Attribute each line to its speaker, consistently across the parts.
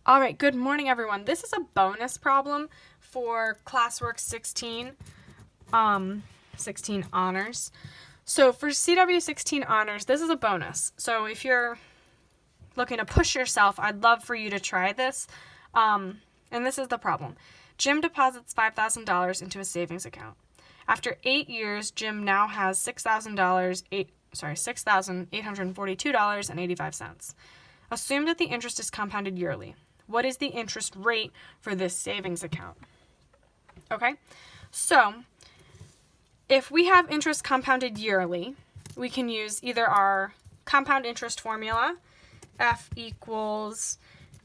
Speaker 1: All right, good morning, everyone. This is a bonus problem for classwork 16 honors. So for CW16 honors, this is a bonus. So if you're looking to push yourself, I'd love for you to try this. And this is the problem. Jim deposits $5,000 into a savings account. After 8 years, Jim now has $6,842.85. Assume that the interest is compounded yearly. What is the interest rate for this savings account? Okay, so if we have interest compounded yearly, we can use either our compound interest formula, F equals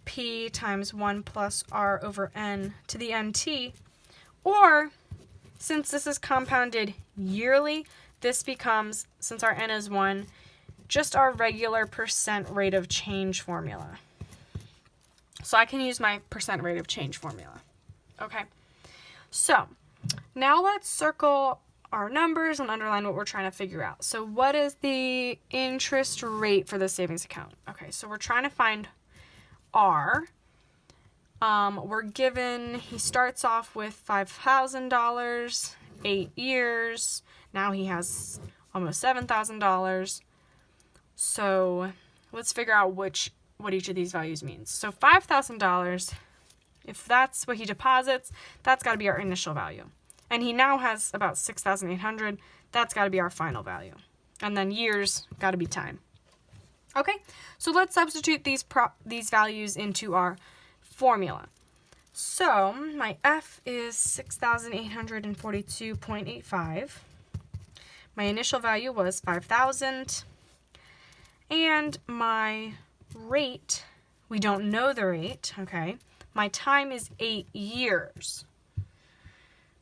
Speaker 1: P times 1 plus R over N to the NT, or since this is compounded yearly, this becomes, since our N is 1, just our regular percent rate of change formula. So I can use my percent rate of change formula. Okay, so now let's circle our numbers and underline what we're trying to figure out. So what is the interest rate for the savings account? Okay, so we're trying to find R. We're given, he starts off with $5,000, 8 years. Now he has almost $7,000. So let's figure out what each of these values means. So $5,000, if that's what he deposits, that's got to be our initial value. And he now has about $6,800. That's got to be our final value. And then years, got to be time. Okay, so let's substitute these values into our formula. So my F is 6,842.85. My initial value was 5,000. And my rate, we don't know the rate, okay? My time is 8 years.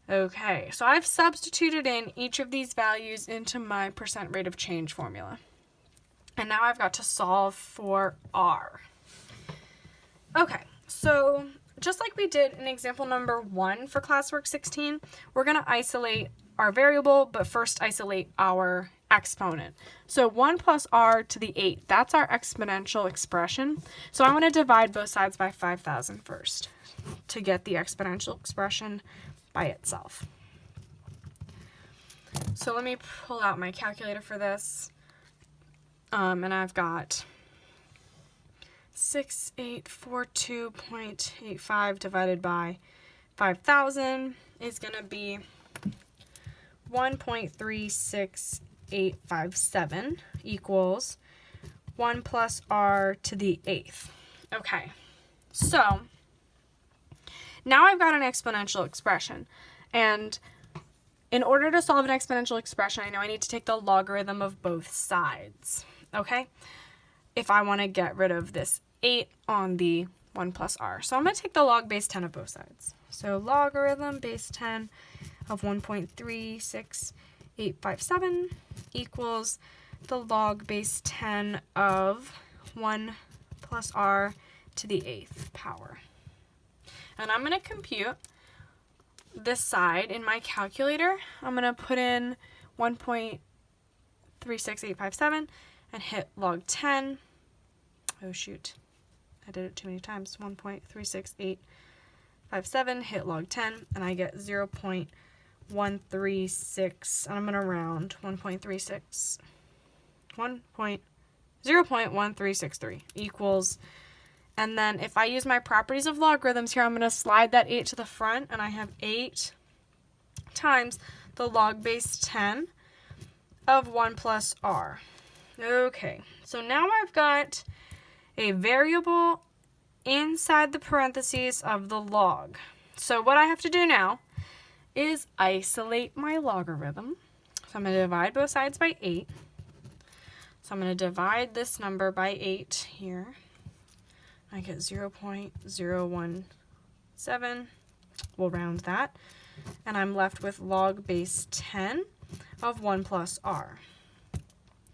Speaker 1: Okay, so I've substituted in each of these values into my percent rate of change formula. And now I've got to solve for R. Okay, so just like we did in example number 1 for classwork 16, we're going to isolate our variable, but first isolate our exponent. So 1 plus r to the 8, that's our exponential expression. So I want to divide both sides by 5,000 first to get the exponential expression by itself. So let me pull out my calculator for this. And I've got 6,842.85 divided by 5,000 is going to be 1.36857 equals 1 plus r to the 8th. Okay, so now I've got an exponential expression. And in order to solve an exponential expression, I know I need to take the logarithm of both sides. Okay, if I want to get rid of this 8 on the 1 plus r. So I'm going to take the log base 10 of both sides. So logarithm base 10 of 1.36857 equals the log base 10 of 1 plus r to the 8th power. And I'm going to compute this side in my calculator. I'm going to put in 1.36857 and hit log 10. Oh shoot, I did it too many times. 1.36857, hit log 10, and I get 0.136, and I'm going to round 0.1363 equals, and then if I use my properties of logarithms here, I'm going to slide that 8 to the front, and I have 8 times the log base 10 of 1 plus r. Okay, so now I've got a variable inside the parentheses of the log. So what I have to do now is isolate my logarithm. So I'm going to divide both sides by 8. So I'm going to divide this number by 8 here. I get 0.017. We'll round that. And I'm left with log base 10 of 1 plus r.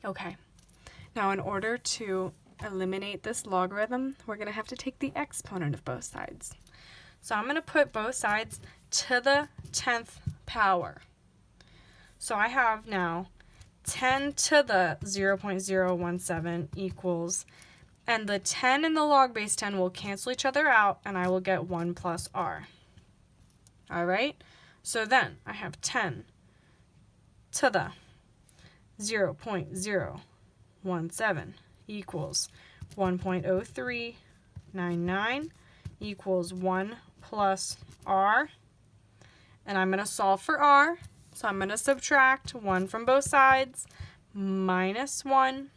Speaker 1: Okay. Now in order to eliminate this logarithm, we're going to have to take the exponent of both sides. So I'm going to put both sides to the 10th power. So I have now 10 to the 0.017 equals And the 10 and the log base 10 will cancel each other out, and I will get 1 plus r. All right? So then I have 10 to the 0.017 equals 1.0399 equals 1 plus r. And I'm going to solve for r. So I'm going to subtract 1 from both sides, minus 1.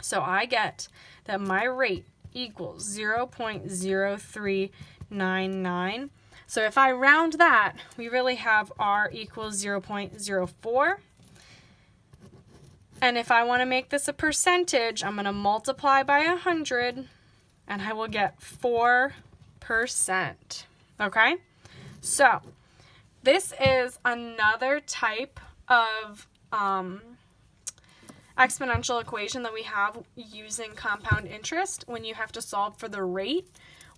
Speaker 1: So I get that my rate equals 0.0399. So if I round that, we really have r equals 0.04. And if I want to make this a percentage, I'm going to multiply by 100, and I will get 4%. Okay? So this is another type of exponential equation that we have using compound interest. When you have to solve for the rate,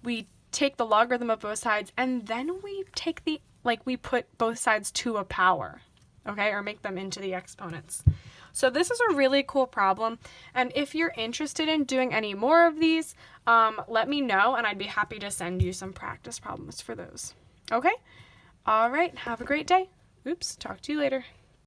Speaker 1: we take the logarithm of both sides, and then we take we put both sides to a power, okay, or make them into the exponents. So this is a really cool problem, and if you're interested in doing any more of these, let me know, and I'd be happy to send you some practice problems for those. Okay? All right, have a great day. Oops, talk to you later.